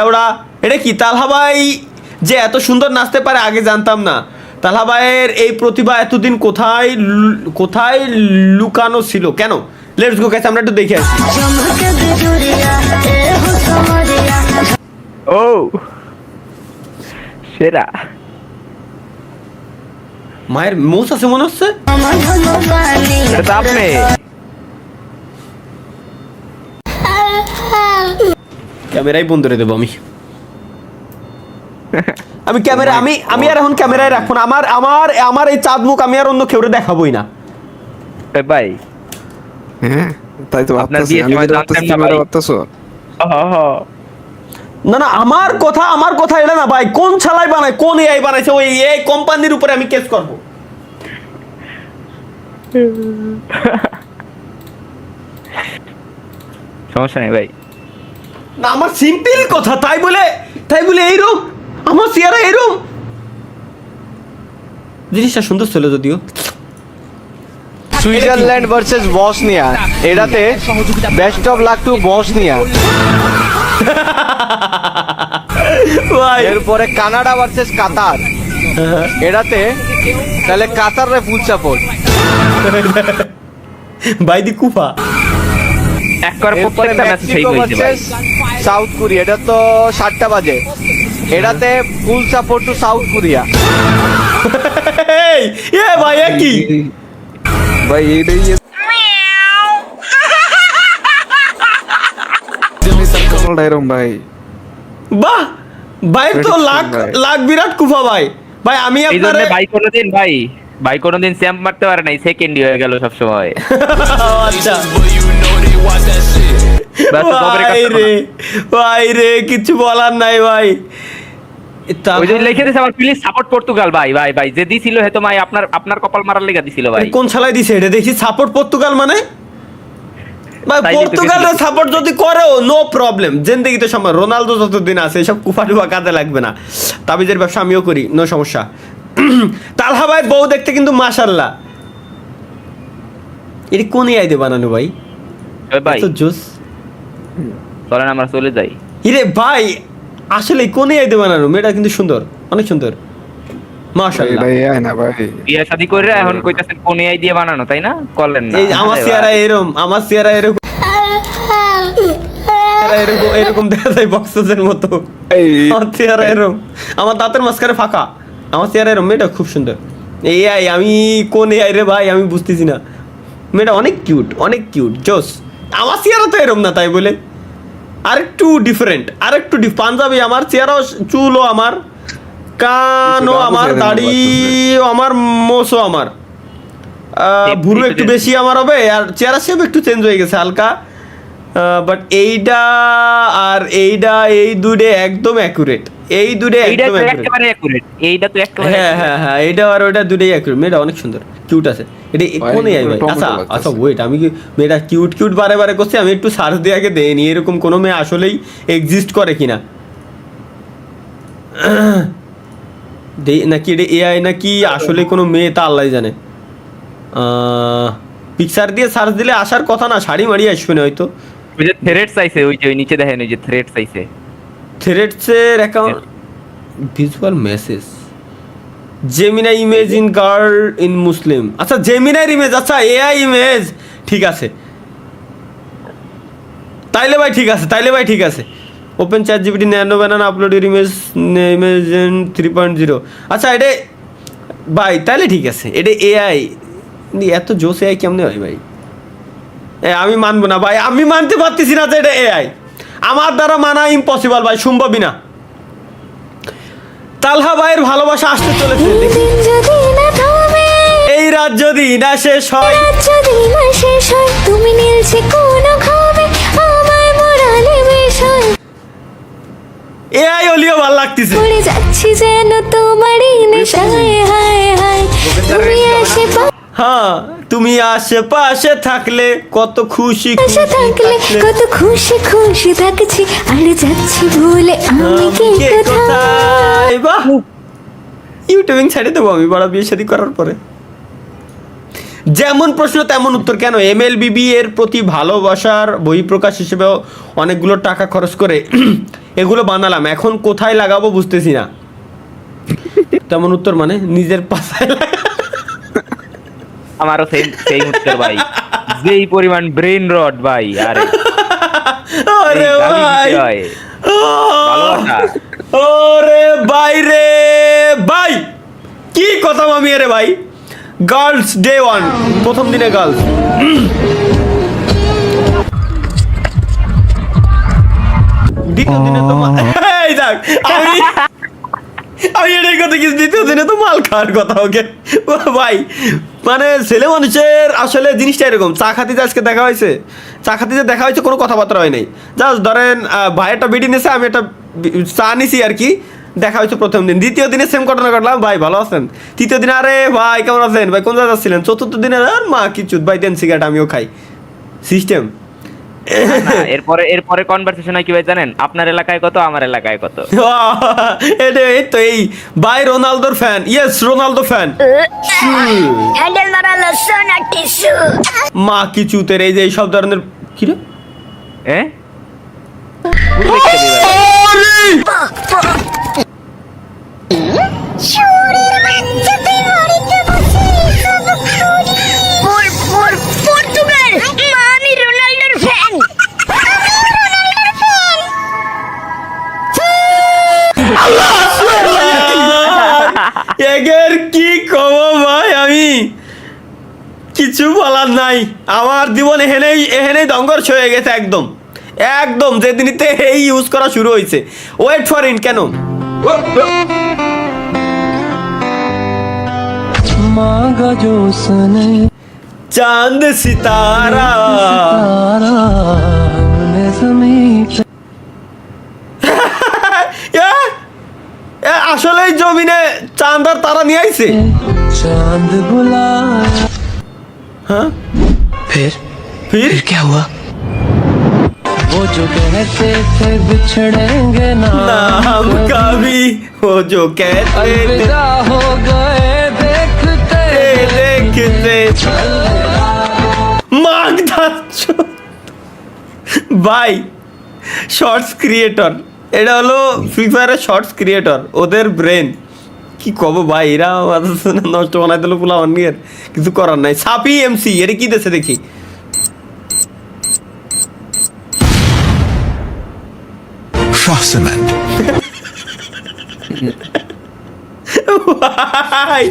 ওরা এটা কি তালহা ভাই যে এত সুন্দর নাচতে পারে আগে জানতাম না। তালহা ভাইয়ের এই প্রতিভা এতদিন কোথায় কোথায় লুকানো ছিল কেন? লেটস গো গাইস, আমরা একটু দেখে আসি। ও সেরা মায়ের মোস আছে মনে হচ্ছে। এটা তো আপনি। ক্যামেরাই বন্ধ করে দেবো আমি। আমি ক্যামেরা আমি আর এখন ক্যামেরায় রাখবো না। আমার আমার আমার এই চাঁদ মুখ আমি আর অন্য কেউরে দেখাবোই না। এ ভাই হ্যাঁ তাই তো আপনার ভাবতেছি, বিয়ে আমি সময় তো জানতেন ভাবতেছি না ক্যামেরা ভাই। ভাবতেছো। না না আমার কথা এটা না ভাই, কোন ছালাই বানায়, কোন এআই বানাইছে, ওই এই কোম্পানির উপরে আমি কেস করব। সমস্যা নেই ভাই। না আমার সিম্পল কথা, তাই বলে এইরকম আমার চেহারা এরকম। জিনিসটা সুন্দর ছিল যদিও। সুইজারল্যান্ড ভার্সেস বসনিয়া, এটাতে best of luck to Bosnia. ভাই এরপরে কানাডা ভার্সেস কাতার, এটাতে তাহলে কাতারে ফুল সাপোর্ট। বাইদি কুফা। এক করে এরপরে প্রত্যেকটা ম্যাচ সেই মেক্সিকো হয়েছে ভাই। ভার্সেস সাউথ কোরিয়া, এটা তো 7টা বাজে, এটাতে full support to south Korea. এই এ ভাই এ কি ভাই এইটাই এরকম ভাই। বাহ ভাই তো লাখ লাখ বিরাট কুফা ভাই। ভাই আমি এই জন্য আপনারে ভাই কোনোদিন স্যাম্প মারতে পারে নাই, সেকেন্ডই হয়ে গেল সব সময়। আচ্ছা ব্যাস খবরের ভাই কাছে রে ভাই রে কিছু বলার নাই ভাই। ওই যে লিখে দিয়েছে আমার প্লিজ সাপোর্ট পর্তুগাল। ভাই ভাই ভাই যে দিছিল হয়তো ভাই আপনার কপাল মারার লেগে দিছিল ভাই। কোন শালায় দিছে এটা দেখি সাপোর্ট পর্তুগাল মানে? ভাই তাই দিতে পর্তুগালের গেছিল। সাপোর্ট যদি করেও নো প্রবলেম, জিন্দেগিতে সময় রোনালদো যতদিন আছে এসব কুফা টুফা কাজে লাগবে না। তাবিজের ব্যবসা আমিও করি, নো সমস্যা। তালহা ভাই বউ দেখতে কিন্তু মাশাআল্লাহ। এটা কোন আইডে বানানো ভাই? ওই ভাই তো জোস। চলেন আমরা চলে যাই। ইরে ভাই আসলে কোন আইডে বানানো? মেয়েটা কিন্তু সুন্দর, অনেক সুন্দর মাশাআল্লাহ। ভাই আয় না ভাই। বিয়ে শাদী করে এখন কইতাছেন কোন এআই দিয়ে বানানো, তাই না? করলেন না। এই আমার আরে চেহারা ভাই। এরকম, আমার চেহারা এরকম এরকম দেখা যায় বক্সের মতো। আমার চেহারা এরকম, আমার দাঁতের মাঝখানে ফাঁকা, আমার চেহারা এরকম। মেয়েটা খুব সুন্দর। এআই আমি কোন এআই রে ভাই আমি বুঝতেছি না। মেয়েটা অনেক কিউট জোস। আমার চেহারা তো এরকম না তাই বলে, আরেকটু ডিফারেন্ট, আরেকটু পাঞ্জাবি আমার চেহারাও, চুলও আমার, কানও আমার, দাড়িও আমার, মোসও আমার, ভুরু একটু বেশি আমার হবে, আর চেহারা শেপ একটু চেঞ্জ হয়ে গেছে হালকা। বাট এইটা আর এইটা এই দুটো একদম অ্যাকুরেট, এই দুটো এইটা একদম তো অ্যাকুরেট। একেবারে অ্যাকুরেট, এইটা তো একেবারে হ্যাঁ এইটা আর ওইটা দুটোই অ্যাকুরেট। মেয়েটা অনেক সুন্দর, কিউট আছে। এটা কোন এআই ভাই? আচ্ছা আচ্ছা ওয়েট, আমি কি মেয়েটা কিউট বারে করছি, আমি একটু সার্চ দিয়ে আগে দেইনি এরকম কোনো মেয়ে আসলেই এক্সিস্ট করে কিনা। নাকি এটা এআই নাকি আসলে কোনো মেয়ে তা আল্লাহ জানে। পিকচার দিয়ে সার্চ দিলে আসার কথা না, শাড়ি মাড়ি আসবে না হয়তো। ওই যে থ্রেড চাইছে, ওই যে ওই নিচে দেখেন, ওই যে থ্রেড চাইছে। থ্রেডসের account visual message, Gemini image in girl in Muslim. আচ্ছা জেমিনাইর ইমেজ, আচ্ছা এআই ইমেজ, ঠিক আছে তাইলে ভাই ঠিক আছে। Open chat GPT nano banana upload your image 3.0। আচ্ছা এটা ভাই তাইলে ঠিক আছে, এটা এআই। এত জোস এআই কেমনে হয় ভাই? আমি মানবো না ভাই, আমি মানতে পারতেছি না যে এটা এআই। আমার দ্বারা মানা ইম্পসিবল ভাই, সম্ভবই না। তালহা ভাইয়ের ভালোবাসা আসতে চলেছে। এই রাত যদি না শেষ হয়, তুমি নীলছে কোন ঘামে আমায় মোড়ালে বিষয় এআই ওলিও ভালো লাগতেছে। পড়ে যাচ্ছি যেন তোমারই নেশায়, হায় হায় তুমি এসে হ্যাঁ তুমি আশেপাশে থাকলে কত খুশি পাশে থাকলে কত খুশি খুশি থাকছি, আর যাচ্ছি ভুলে আমি কি কোথায়। বাহ, ইউটিউবিং ছেড়ে দেবো আমি বড় বিয়ে শাদী করার পরে। যেমন প্রশ্ন তেমন উত্তর। কেন এমএলবিবি এর প্রতি ভালোবাসার বহিঃপ্রকাশ হিসেবেও অনেকগুলো টাকা খরচ করে এগুলো বানালাম, এখন কোথায় লাগাবো বুঝতেছি না। তেমন উত্তর মানে নিজের পাশায় আমারও সেম সেম উত্তর ভাই, যেই পরিমাণ ব্রেন রড ভাই। আরে আরে এই গালি ভাই, দিতে হয়। ভালোবাসা। ওরে ভাই রে ভাই, কি কথা মামি রে ভাই। গার্লস ডে 1, প্রথম দিনে গার্লস। দ্বিতীয় দিনে তো এই দেখ, আমি এটাই কথা কি, দ্বিতীয় দিনে তো মাল খাওয়ার কথা। ওকে ও ভাই, মানে ছেলে মানুষের আসলে জিনিসটা এরকম। চা খাতে যে আজকে দেখা হয়েছে, চা খাতে যে দেখা হয়েছে, কোনো কথাবার্তা হয় নাই। জাস্ট ধরেন ভাই একটা বিডি নিয়েছে, আমি একটা চা নিছি আর কি, দেখা হয়েছে প্রথম দিন। দ্বিতীয় দিনে সেম ঘটনা ঘটলাম, ভাই ভালো আছেন। তৃতীয় দিনে আরে ভাই কেমন আছেন ভাই, কোন জায়গায় যাচ্ছিলেন। চতুর্থ দিনে আর মা কিছু ভাই দেন সিগারেট, আমিও খাই, সিস্টেম। না, এরপরে কনভারসেশন হয় কি ভাই জানেন, আপনার এলাকায় কত, আমার এলাকায় কত। এই তো এই ভাই রোনালদোর fan, yes Ronaldo fan. Handle মারালো সোনা টিস্যু। মা কিছু তের এই যে এইসব ধরনের কি রে, হ্যাঁ পর্তুগাল, আমি রোনাল্ডোর ফ্যান। এগের কি কব ভাই, আমি কিছু বলার নাই। আমার জীবন এহেনেই দঙ্গর্ষ হয়ে গেছে একদম একদম, যেদিনতে এই ইউজ করা শুরু হয়েছে। ওয়েট ফর ইন কেন मांगा जो उसने চাঁদ সিতারা हमने ज़मीं पे আসলে জমিনে চাঁদ আর তারা নিয়ে আইছে। चांद बुलाया হ্যাঁ फिर ফির क्या हुआ वो जो कहते थे बिछड़ेंगे ना ना हम कभी वो जो कहते थे अलविदा हो गए देखते देखते মাগধাচ্ছ ভাই। শর্টস ক্রিয়েটর, এটা হলো ফ্রি ফায়ারের শর্টস ক্রিয়েটর, ওদের ব্রেন কি কব ভাই, এরা নষ্ট বানাই দিল পোলা অন্যের, কিছু করার নাই। সাপি এমসি এটা কি দেশে দেখি, Shahsamand. ভাই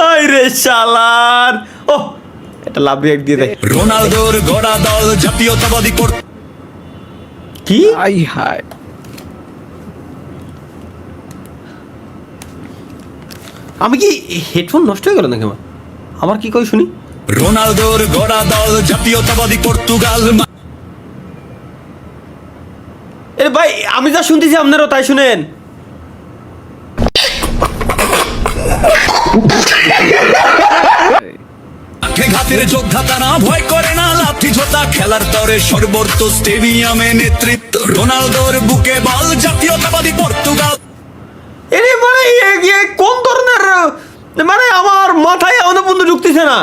আই রে শালার। ও এটা লাভ রিয়েক্ট দিয়ে দেয় রোনালদোর গড়া দল জাতীয়তাবাদী কি আই হায়, আমি কি হেডফোন নষ্ট হয়ে গেল নাকি আমার, আবার কি কই শুনি। রোনালদোর গড়া দল জাতীয়তাবাদী পর্তুগাল এ ভাই আমি যা শুনতেছি আপনারও তাই শুনেন। ঘাতের যোদ্ধা তারা ভয় করে না লাঠি ঝোতা, খেলার তরে সর্বত্র স্টেডিয়ামে নেতৃত্ব রোনালদোর বুকে বল জাতীয়তাবাদী পর্তুগাল। এরে মানে কোন ধরনের, মানে আমার মাথায় এখনো পর্যন্ত ঢুকতেছে না।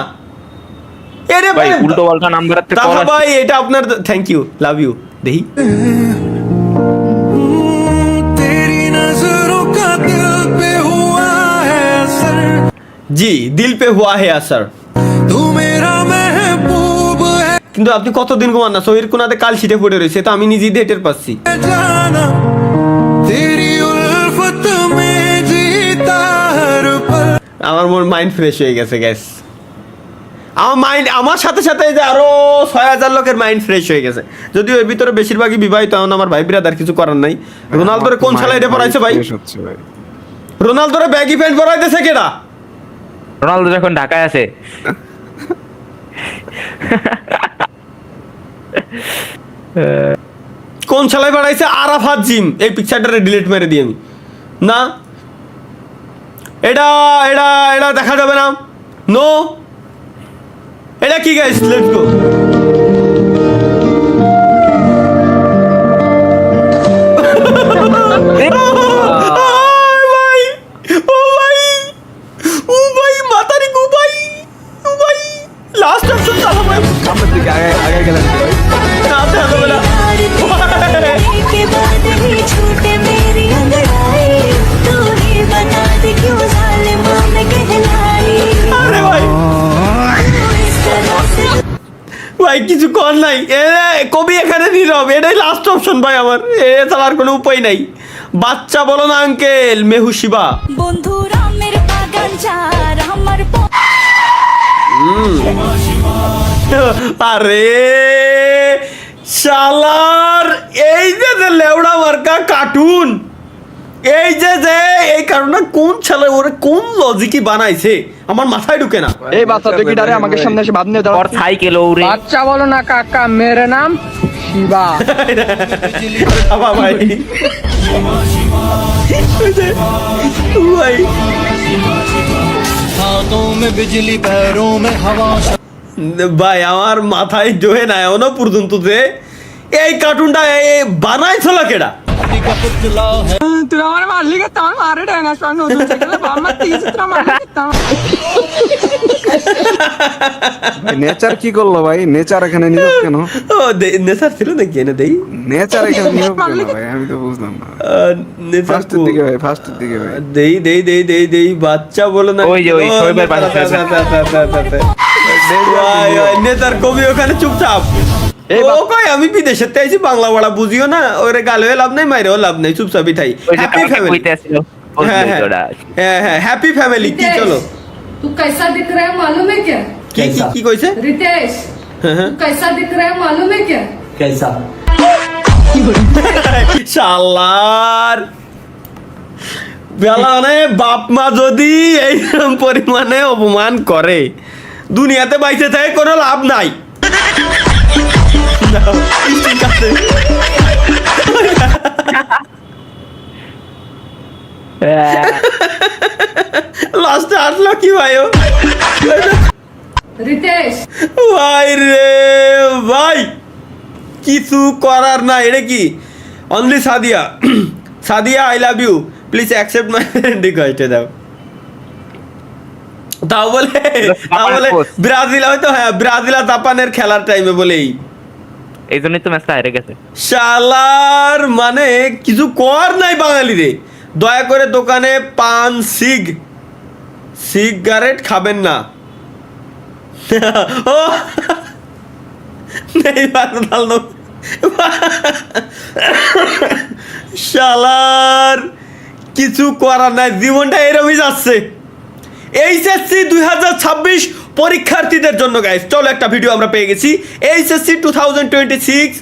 এরে ভাই উল্টো পাল্টা নাম্বার থেকে দাদা ভাই এটা আপনার, থ্যাংক ইউ, লাভ ইউ। দেখি জি দিল পে হুয়া হে আসর, কিন্তু আপনি কতদিন ঘুমান না, শরীর কোনাতে কাল ছিটে পড়ে রয়েছে, তো আমি নিজেই ডেটের পাচ্ছি। আমার মাইন্ড ফ্রেশ হয়ে গেছে গ্যাস, আমার সাথে সাথে যে আরো ৬,০০০ লোকের মাইন্ড ফ্রেশ হয়ে গেছে। যদিও এর ভিতরে বেশিরভাগই বিবাহিত, এখন আমার ভাই বিরাদার কিছু করার নাই। রোনালদোরে কোন শালায় রে পড়াইছে ভাই, রোনালদোরে ব্যাগি প্যান্ট পরাইতেছে কেডা? রোনালদো যখন ঢাকায় আছে কোন শালায় পড়াইছে? আরাফাত জিম। এই পিকচারটারে ডিলিট মেরে দিই আমি, না এটা এটা এটা দেখা যাবে না, নো। এটা কি গাইস, লেটস গো। সামনের দিকে আগে গেলেন ভাই। না বলার নাই। কবি এখানে নীরব, এটাই লাস্ট অপশন ভাই আমার, এছাড়া আর কোনো উপায় নাই। বাচ্চা বলো না আঙ্কেল, মেহুশিবা। বন্ধু রামের বাগান যার আমার আরে শালার, এই যে লেউড়া মার্কা কার্টুন, এই যে এই কার্টুনটা কোন ছেলে ওরে কোন লজিকই বানাইছে আমার মাথায় ঢুকে না। এই বাচ্চা তুই কি ডারে আমাকে সামনে এসে বাদ নিয়ে দাঁড়া। और साइकिल उरे বাচ্চা বলো না কাকা, মেরে নাম শিবা। বাবা ভাই ভাই हाथों में बिजली पैरों में हवा ভাই আমার মাথায় জোহে না এখনো পর্যন্ত যে এই কার্টুনটা বানাইছিল কেডা। का पुतला है তুই আমার মারলি কে? তোমার মারে ডাঙা সঙ্গ নতুন সাইকেলে বাবা তিন চিত্র মারলি কে? নেচার কি করলো ভাই? নেচার এখানে নীরব কেন? ও নেচার ছিল নাকি এনে দেই? নেচার এখানে নীরব কেন ভাই? আমি তো বুঝলাম না। নেচার ফার্স্টের দিকে ভাই, ফার্স্টের দিকে ভাই। দেই বাচ্চা বলো না। ওই যে ওই শোয়েবের পাশে ভাই নেতার কবি ওখানে চুপচাপ। ও কই আমি বিদেশে আইছি, বাংলা বড়া বুঝিও না, ওরে গালেও লাভ নাই মাইরেও লাভ নাই, চুপচাপই থাই। ওই যে হ্যাপি কাকে ফ্যামিলি। কইতে আসছিল হ্যাঁ হ্যাঁ হ্যাপি ফ্যামিলি। কি চলো तू कैसा दिख रहा है मालूम है क्या? কি কইছে? रितेश হ্যাঁ तू कैसा दिख रहा है मालूम है क्या? শালার বেলা মানে বাপ মা যদি এইরকম পরিমাণে অপমান করে দুনিয়াতে বাইচে থাকে কোনো লাভ নাই। ঠিক আছে। লাস্টে আসলো কি ভাই ও? रितेश ভাই রে ভাই কিছু করার না। এটা কি only Sadia, Sadia I love you, please accept my request দাও। তাও বলে ব্রাজিল হয়তো, হ্যাঁ ব্রাজিল আর জাপানের খেলার টাইমে বলেই এই জন্যই তো ম্যাচটা হেরে গেছে। শালার মানে কিছু কর নাই বাঙালি রে। দয়া করে দোকানে পান সিগারেট খাবেন না। ও নেই রোনালদো। শালার কিছু করার নাই, জীবনটা এরমই যাচ্ছে। এইচএসসি 2026 পরীক্ষার্থীদের জন্য গাইস চলো একটা ভিডিও আমরা পেয়ে গেছি। এইচএসসি 2026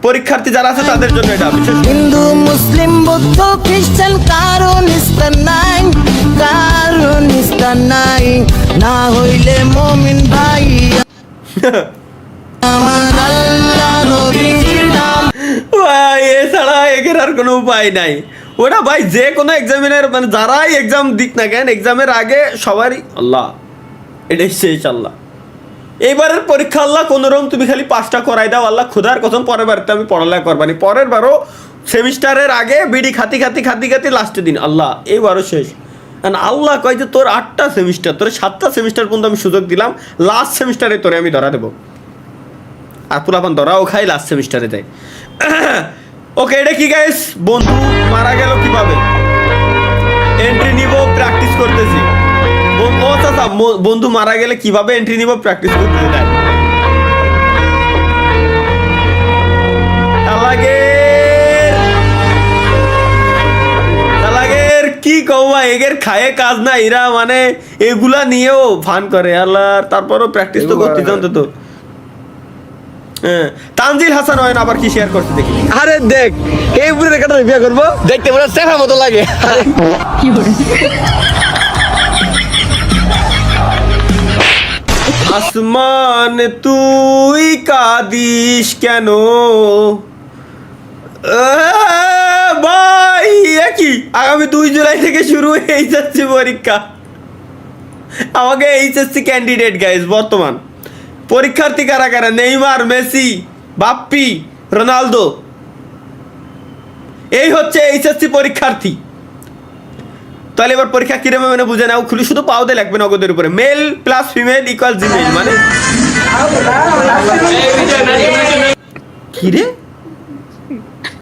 পরীক্ষার্থী যারা আছে তাদের জন্য এটা বিশেষ। হিন্দু মুসলিম বৌদ্ধ খ্রিস্টান কারো নিস্তা নাই না হইলে মমিন ভাই আমার আল্লাহ নবীর নাম। ভাই এছাড়া এগের আর কোনো উপায় নাই। ওটা ভাই যে কোনো এক্সামিনের মানে যারাই এক্সাম দিক না কেন এক্সামের আগে সবারই আল্লাহ এটাই শেষ। আল্লাহ এইবারের পরীক্ষা আল্লাহ কোনোরকম তুমি খালি পাসটা করাই দাও আল্লাহ, খোদার কসম পরের বারে আমি পড়ালেখা করবানি। পরের বারও সেমিস্টারের আগে বিডি খাতি লাস্টের দিন আল্লাহ এইবারও শেষ। আল্লাহ কয় যে তোর 8টা সেমিস্টার, তোর 7টা সেমিস্টার পর্যন্ত আমি সুযোগ দিলাম, লাস্ট সেমিস্টারে তোরে আমি ধরা দেবো। আর পুরাপান ধরাও খাই লাস্ট সেমিস্টারে যাই। ওকে এটা কি গাইস, বন্ধু মারা গেল কিভাবে এন্ট্রি নিব প্র্যাকটিস করতেছি। বন্ধু মারা গেলে কিভাবে এন্ট্রি নিব প্র্যাকটিস করতেছি। কি কৌবা এগের খায়ে কাজ না, এরা মানে এগুলা নিয়েও ফান করে আল্লাহ। তারপরও প্র্যাকটিস তো করতে জানতো তো। তানজিল হাসান হয় না আবার কি শেয়ার করতে দেখি। আরে দেখ এই বুড়ি রেখাটা বিয়ে করবো, দেখতে পুরো সেফার মতো লাগে। আসমান তুই কাঁদিস কেন ভাই? একই আগামী 2 জুলাই থেকে শুরু এইচএসসি পরীক্ষা। আমাকে এইচএসসি ক্যান্ডিডেট গাইস বর্তমান পরীক্ষার্থী কারা কারা? নেইমার, মেসি, বাপ্পি, রোনালদো, এই হচ্ছে এইচএসসি পরীক্ষার্থী। তাহলে এবার পরীক্ষা কিরকম মানে বুঝে নাও, খুলি শুধু পাওতে লাগবে নগদের উপরে। Male plus female equal Gmail মানে কি রে?